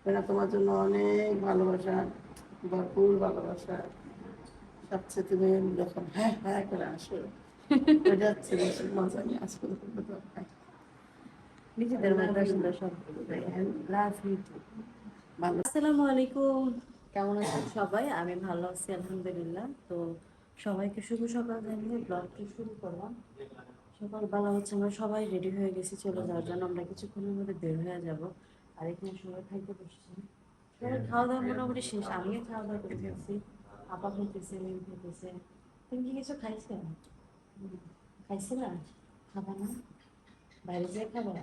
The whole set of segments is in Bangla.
এটা তোমার জন্য অনেক ভালোবাসা, ভরপুর ভালোবাসা। সবচেয়ে তুমি যখন হ্যাঁ হ্যাঁ করে আসো, ওইটা হচ্ছে বেশি মজা। আমি আজকে নিজেদের মধ্যে আসলে সব লাভ ইউ। ভালো। আসসালামু আলাইকুম, কেমন আছেন সবাই? আমি ভালো আছি আলহামদুলিল্লাহ। তো সবাইকে শুভ সকাল জানিয়ে ব্লগটি শুরু করলাম। সকালবেলা হচ্ছে আমরা সবাই রেডি হয়ে গেছি চলে যাওয়ার জন্য। আমরা কিছুক্ষণের মধ্যে বের হয়ে যাব। আর এখানে সবাই খাইতে বসছি। সবাই খাওয়া দাওয়া মোটামুটি শেষ, আমিও খাওয়া দাওয়া করে ফেলছি। আপা খাইতেছে, মেয়ে খাইতেছে। তুমি কি কিছু খাইছো? খাইছে না? খাবা না? বাইরে যেয়ে খাবা?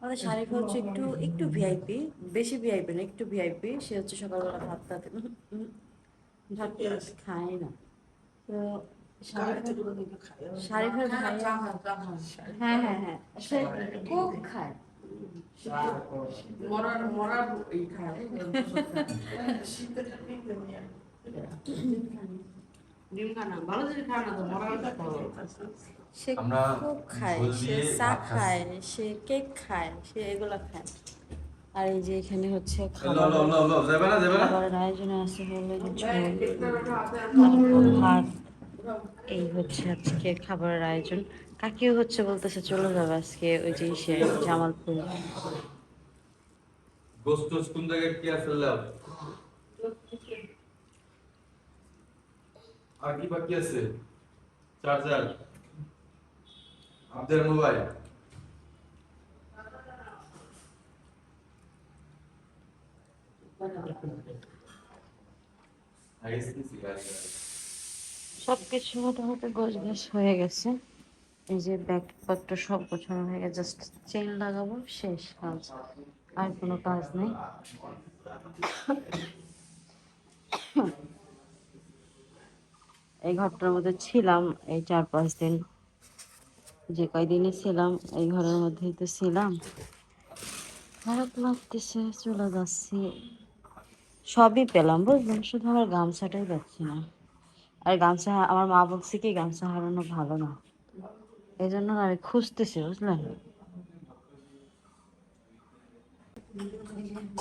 আমাদের শারিফা হচ্ছে একটু একটু ভিআইপি, বেশি ভিআইপি না, একটু ভিআইপি। সে হচ্ছে সকালবেলা ভাত টাত ভাত টাত খায় না। তো শারিফার ভাই, হ্যাঁ হ্যাঁ হ্যাঁ, সে কোক খায়। মরার মরার এই খায় শীতের ডিম খানা ভালো জিনিস খায় না তো মরার সে কোক খায়, সে চা খায়, সে কেক খায়, সে এগুলা খায়। আর এই যে এখানে হচ্ছে খাবারের আয়োজনে আছে হলো ঝোল, তারপর ভাত। এই হচ্ছে আজকে খাবারের আয়োজন। কাকিও হচ্ছে বলতেছে চলে যাবে আজকে ওই যে সে জামালপুর। গোস্ত কোন জায়গায় কি আছে লাভ আর কি বাকি আছে চার্জার আপনাদের মোবাইল সবকিছু মোটামুটি গোছগাছ হয়ে গেছে। এই যে ব্যাগপত্র সব গোছানো হয়ে গেছে, জাস্ট চেইন লাগাবো, শেষ কাজ। আর কোনো কাজ নেই। এই ঘরটার মধ্যে ছিলাম এই 4-5 দিন, যে কয়দিনে ছিলাম এই ঘরের মধ্যেই তো ছিলাম। খারাপ লাগতেছে, চলে যাচ্ছি। সবই পেলাম বুঝলেন, শুধু আমার গামছাটাই পাচ্ছি না। আর গামছা আমার মা বলছে কি গামছা হারানো ভালো না, এই জন্য আমি খুঁজতেছি বুঝলেন।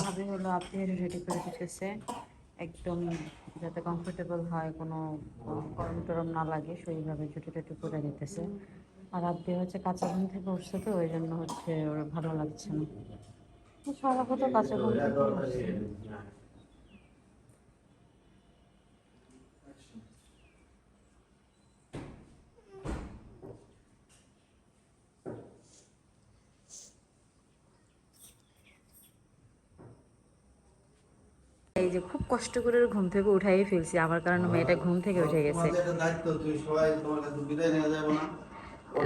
ভাবে হলো আপনি রেডি করে দিতেছে একদম, যাতে কমফোর্টেবল হয়, কোনো গরম টরম না লাগে, সেইভাবে ছুটি টুটি করে দিতেছে। আর আপনি হচ্ছে কাঁচা ঘুম থেকে উঠছে তো ওই জন্য হচ্ছে ওর ভালো লাগছে না। স্বভাবত কাঁচা ঘুম থেকে উঠছে। এই যে খুব কষ্ট করে ওর ঘুম থেকে উঠাই ফেলছি, আমার কারণে মেয়েটা ঘুম থেকে উঠে গেছে।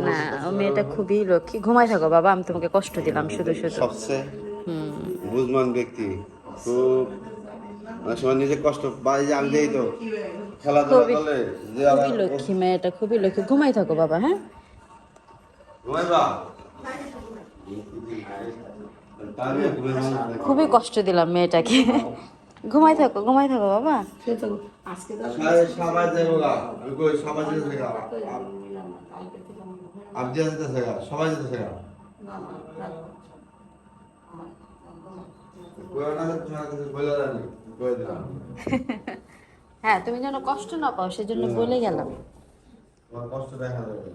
না, ও মেয়েটা খুবই লক্ষ্মী। ঘুমাই থাকো বাবা, আমি তোমাকে কষ্ট দিলাম শুধু শুধু। সবচেয়ে হুম। বুঝমান ব্যক্তি, খুব অনেক সময় নিজে কষ্ট বাড়ি যে আমি দেই তো খেলাধুলা খুবই করলে যে খুবই লক্ষ্মী মেয়েটা, খুবই লক্ষ্মী। ঘুমাই থাকো বাবা, হ্যাঁ। ঘুমাইবা খুবই কষ্ট দিলাম মেয়েটাকে। ঘুমাই থাকো, ঘুমাই থাকো বাবা। আজকে সবাই যাবো গা আমি কই সবাই যেতে থাকা আপনি যেতে থাকা সবাই যেতে থাকা কই না তোমার কাছে বলে জানি কই দিলাম হ্যাঁ, তুমি যেন কষ্ট না পাও সেজন্য বলে গেলাম। তোমার কষ্ট দেখা যাবে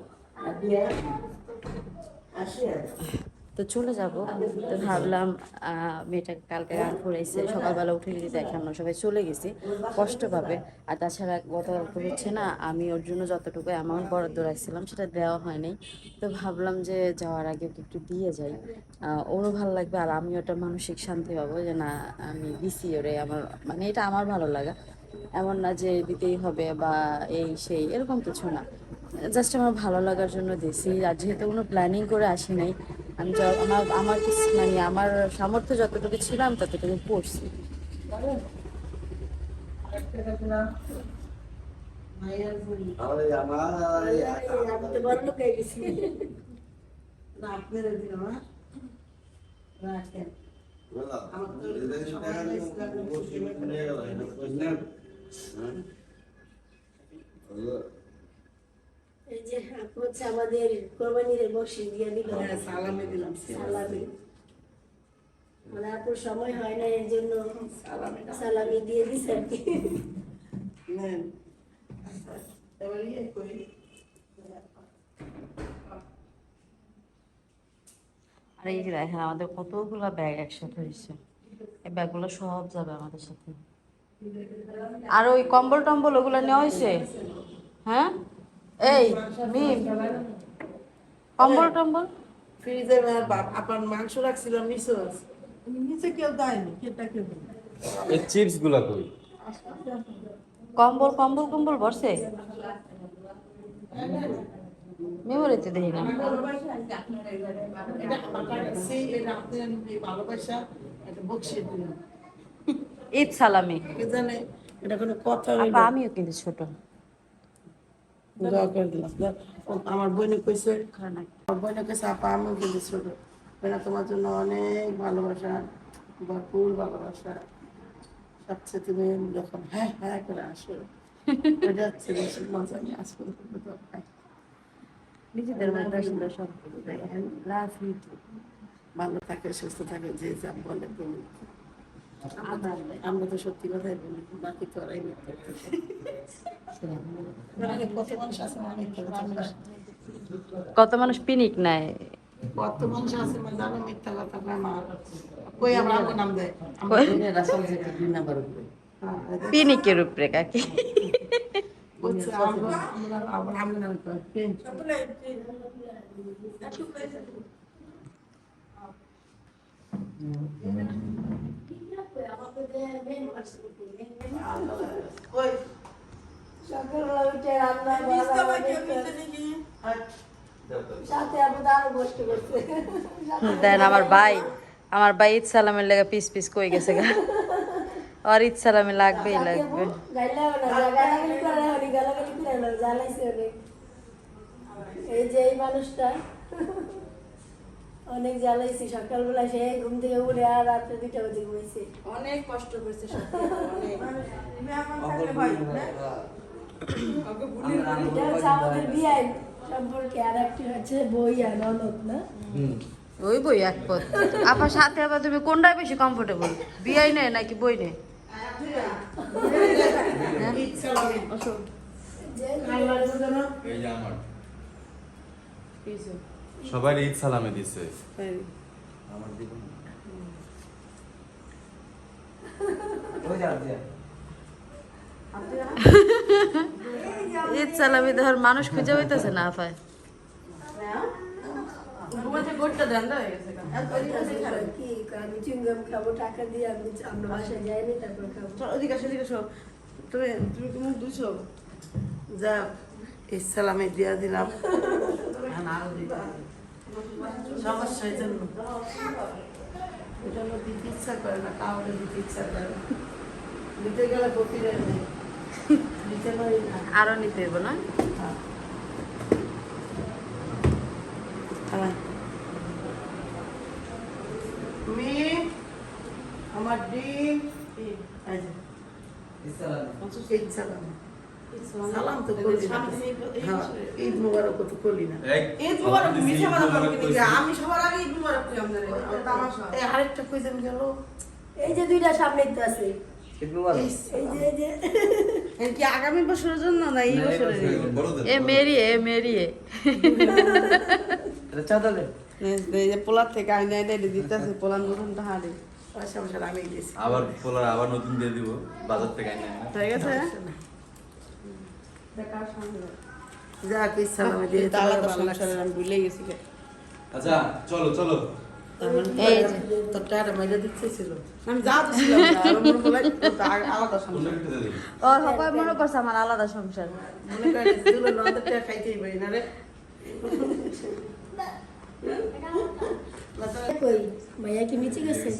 আসে তো চলে যাব। তো ভাবলাম মেয়েটা কালকে রাত ঘুরাইছে, সকালবেলা উঠে যদি দেখে আমরা সবাই চলে গেছি কষ্ট পাবে। আর তাছাড়া গতকালকে হচ্ছে না, আমি ওর জন্য যতটুকু অ্যামাউন্ট বরাদ্দ রাখছিলাম সেটা দেওয়া হয় নাই। তো ভাবলাম যে যাওয়ার আগে ওকে একটু দিয়ে যাই, ওরও ভালো লাগবে আর আমি ওটা মানসিক শান্তি পাবো যে না আমি দিছি ওরে। আমার মানে এটা আমার ভালো লাগা, এমন না যে দিতেই হবে বা এই সেই এরকম কিছু না, জাস্ট আমার ভালো লাগার জন্য দিছি। আর যেহেতু কোনো প্ল্যানিং করে আসি নাই, আমি আমার আমার কিছু মানে আমার সামর্থ্য যতটুকু ছিল আমি ততটুকু করছি। আরে আমার আমি তো বড় লোক হয়ে গেছি না আপনারা দিল না রাখেন আমার তো সকালে ইসলাম নিয়ে গেল বুঝলেন এই যে হচ্ছে আমাদের কোরবানির বসে দিয়ে দিল সালামে দিলাম সালামি। মানে আপুর সময় হয় না এর জন্য সালামি দিয়ে দিছে আর কি। নেন। এবার ইয়ে করি। আর এই যে দেখেন আমাদের কতগুলো ব্যাগ একসাথে হয়েছে, এই ব্যাগগুলো সব যাবে আমাদের সাথে। আর ওই কম্বল টম্বল ওগুলো নেওয়া হয়েছে? হ্যাঁ এই মিম, কম্বল টম্বল ফ্রিজে আপনার মাংস রাখছিলাম নিচে আছে। নিচে কেউ দেয়নি, কেটা কেউ দেয়নি। এই চিপস গুলা কই? কম্বল কম্বল কম্বল বসে মেমোরিতে দেখি না। এটা আমার কাছে, এটা আপনার ভালোবাসা, এটা বকশিশ দিলাম। ঈদ সালামি। কে জানে এটা কোনো কথা হইল? আপা আমিও কিন্তু ছোট। দোয়া করে দিলাম। আমার বোনে কইছে, আমার বোনে কইছে আপা আমিও কিন্তু ছোট। বোনা তোমার জন্য অনেক ভালোবাসা, ভরপুর ভালোবাসা। সবচেয়ে তুমি যখন হ্যাঁ হ্যাঁ করে আসো, ওটা হচ্ছে বেশি মজা নিয়ে আসবো। নিজেদের মধ্যে সুন্দর সব ভালো থাকে, সুস্থ থাকে, যে যা বলে বলি। আমরা তো সত্যি কথাই বলি, বাকি তো ওরাই মিথ্যা কথা। কত মানুষ আছে না মিথ্যা কথা বলে? কত মানুষ পিনিক নেয়। কত মানুষ আছে মানে জানো মিথ্যা কথা কয় মা। কই আমরা আমার নাম দেয়। পিনিকের উপরে কাকি। বুঝছো, আমরা নাম কয়। কই সকালবেলা উঠে রান্না সাথে আপু আরো কষ্ট করছে। দেন আমার ভাই ঈদ সালামের লেগে পিস পিস কই গেছে গা। আর ঈদ সালামে লাগবেই লাগবে। এই যে এই মানুষটা অনেক জ্বালাইছি, সকালবেলা সে ঘুম থেকে উঠে আর রাত্রে 2টা বাজে ঘুমাইছে। অনেক কষ্ট করছে সত্যি, অনেক। এটা হচ্ছে আমাদের বিয়াই সম্পর্কে, আর একটি হচ্ছে বই আর ননদ না। ওই বই এক পথ। আপনার সাথে আবার তুমি কোনটা বেশি কমফোর্টেবল, বিয়াই নেই নাকি বই নেই? এই যে আমার সবাই ঈদ সালামে দিছে। আমার দিবেন ঈদ সালামি ধর মানুষ খুঁজে হইতেছে না আপায়। কি আমি চুইংগাম খাবো টাকা দিয়ে, আমরা বাসায় যাইনি, তারপর খাবো। তুমি কি মুখ ধুইছো? যা ইসলামে দিয়া দিলাম। সমস্যা এই জন্য এটা আমার দিতে ইচ্ছা করে না, কাউকে দিতে ইচ্ছা করে না। দিতে গেলে গতিরে নেই, দিতে পারি না। আরো নিতে হইব না? মেয়ে আমার ডিম সালাম সালাম তো করলি না। হ্যাঁ, ঈদ মুবারক তো করলি না। ঈদ মুবারক মিঠা বানাবো কিনা? আমি সবার আগে ঈদ মুবারক করি আমাদের। এই আরেকটা কইছেন গেল, এই যে 2টা সামনে তো আছে, ঈদ এই যে এই যে এর কি আগামী বছরের জন্য না এই বছরের? এ মেরিয়ে এটা চাঁদালে এই যে পোলার থেকে আইনে আইনে দিতেছে, পোলার নতুন হাড়ি পাশাপাশি আমি দিয়েছি। আবার পোলার আবার নতুন দিয়ে দিব বাজার থেকে এনে। ঠিক আছে, যা কি সালামে দিয়ে আলাদা সংসারের আমি ভুলে গেছি। আচ্ছা চলো চলো। এই যে তো টাটা মাইরা দিতেছিল, আমি যা তো ছিলাম না, আর মনে বলে আলাদা সংসার ও সবাই মনে করছে আমার আলাদা সংসার। মনে করে দিল না, তো টাকা খাইতেই পারি না রে। কই ভাইয়া কি মিচে গেছে?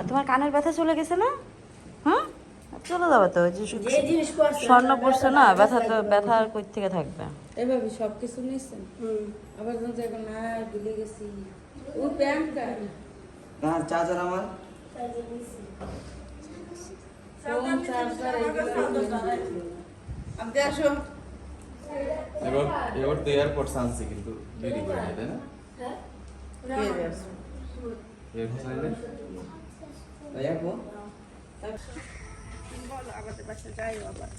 তোমার কানের ব্যথা চলে গেছে না? হ্যাঁ চলে যাবে তো, যে জিনিস করছে স্বর্ণ পড়ছে না, ব্যথা আর কই থেকে থাকবে। এভাবে সবকিছু নিয়েছেন, আবার যখন যাবেন না ভুলে গেছি ও প্যান্টটা চার্জার আমার ফোন চার্জার আপনি আসো। এবার তো এয়ারপোর্ট আনছি কিন্তু দেরি করে নাই, তাই না? হ্যাঁ? কে যাস? এরকম চাইলে তাই আপু বলো আমাদের বাসায় যাই আবার।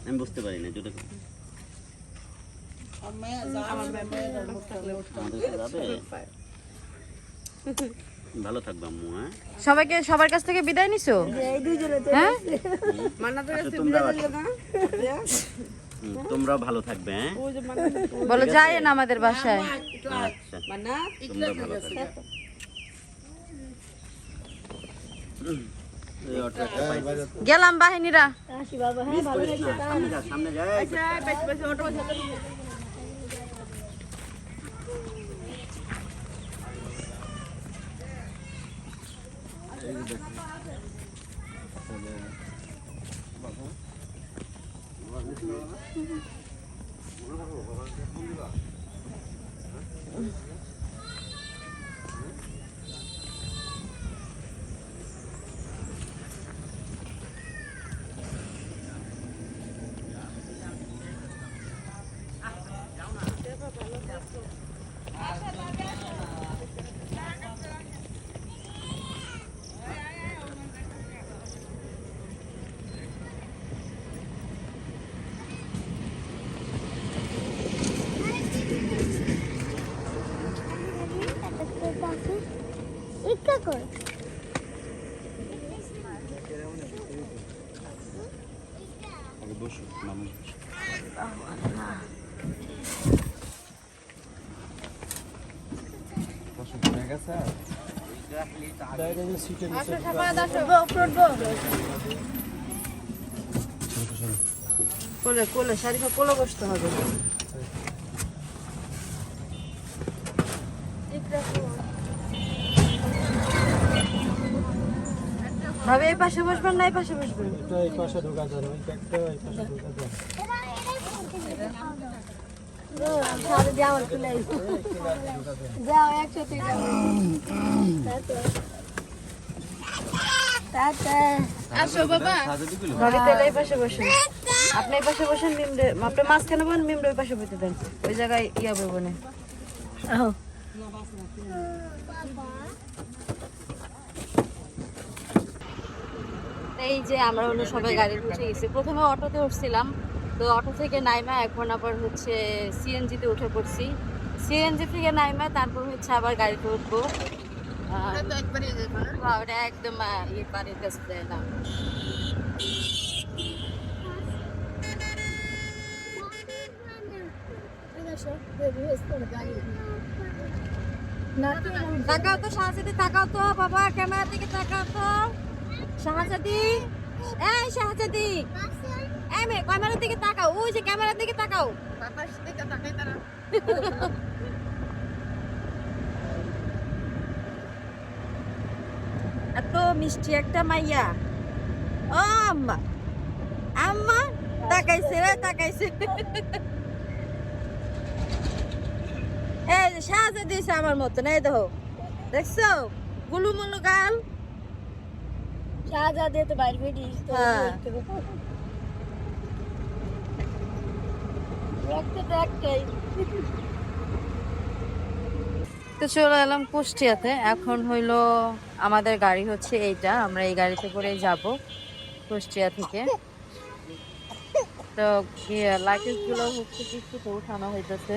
আমি বুঝতে পারি না যেটা আমার মেয়ের মুখ থাকলে ভালো থাকবে আম্মু। হ্যাঁ সবাইকে সবার কাছ থেকে বিদায় নিছো? এই দুজনে তো হ্যাঁ তোমরাও ভালো থাকবে। হ্যাঁ বলো যাই না আমাদের বাসায়। আচ্ছা তোমরা ভালো থাকবে। এই অটোটা পাইছি। গেলাম বাহিনীরা। আসি বাবা, হ্যাঁ ভালো লাগছে। সামনে যা, সামনে যা। এই আগে বসো, মানুষ বসো। কোলে কোলে শারিফা কোলে বসতে হবে। ভাবে এই পাশে বসবেন না এই পাশে বসবেন? সাথে দিয়ে আমার খুলে যাও একসাথে যাও। টাটা। আসো বাবা। ভাবি তাহলে এই পাশে বসেন, আপনি এই পাশে বসেন, মিমরে আপনি মাঝখানে বসেন, মিমরে ওই পাশে বসতে দেন, ওই জায়গায় ইয়া বলবো না। এই যে আমরা হলো সবাই গাড়ি উঠে গেছি। প্রথমে অটোতে উঠছিলাম, তো অটো থেকে নাইমা এখন আবার হচ্ছে সিএনজিতে উঠে পড়ছি। সিএনজি থেকে নাইমা তারপর হচ্ছে আবার গাড়িতে উঠবো। ওটা একদম ইয়ে বাড়ির কাছে যায় না। তাকাও তো শাহজাদি, তাকাও তো বাবা, ক্যামেরার দিকে তাকাও তো শাহজাদি। এই শাহজাদি, এই মেয়ে ক্যামেরার দিকে তাকাও, ওই যে ক্যামেরার দিকে তাকাও। এত মিষ্টি একটা মাইয়া। ও আম্মা, আম্মা তাকাইছে রে, তাকাইছে। এই যে শাহজাদি দিয়েছে আমার মতন, এই দেখো, দেখছো গুলুমুলু গাল। শাহজাদি তো বাইরে বেরিয়ে হ্যাঁ। তো চলে এলাম কুষ্টিয়াতে। এখন হইলো আমাদের গাড়ি হচ্ছে এইটা, আমরা এই গাড়িতে করে যাব কুষ্টিয়া থেকে। তো লাগেজ গুলো হচ্ছে কিস্তিতে উঠানো হইতেছে।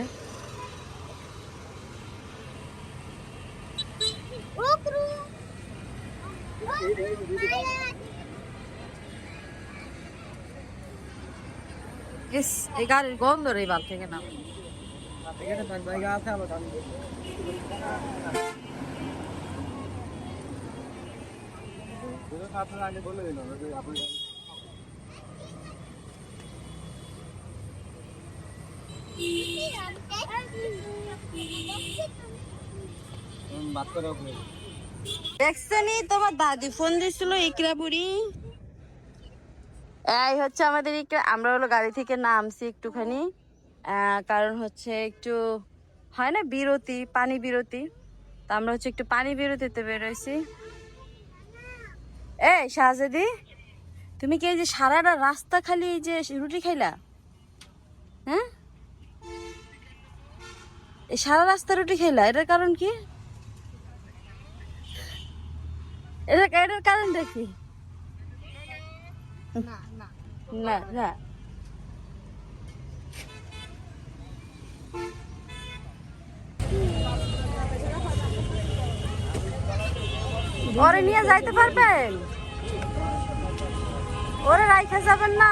এই গাড়ির গন্ধ রে বাল থেকে না। দেখছনি তোমার দাদি ফোন দিছিল ইকরা বুড়ি। এই হচ্ছে আমাদের ইকরা। আমরা হলো গাড়ি থেকে নামছি একটুখানি, কারণ হচ্ছে একটু হয় না বিরতি, পানি বিরতি। তো আমরা হচ্ছে একটু পানি বিরতিতে বেরোইছি। এই শাহজাদি, তুমি কি এই যে সারাটা রাস্তা খালি এই যে রুটি খাইলা? হ্যাঁ, এই সারা রাস্তা রুটি খাইলা, এটার কারণ কি? এটার কারণ দেখি না না ওরে নিয়ে যাইতে পারবেন? ওরে রাইখা যাবেন না?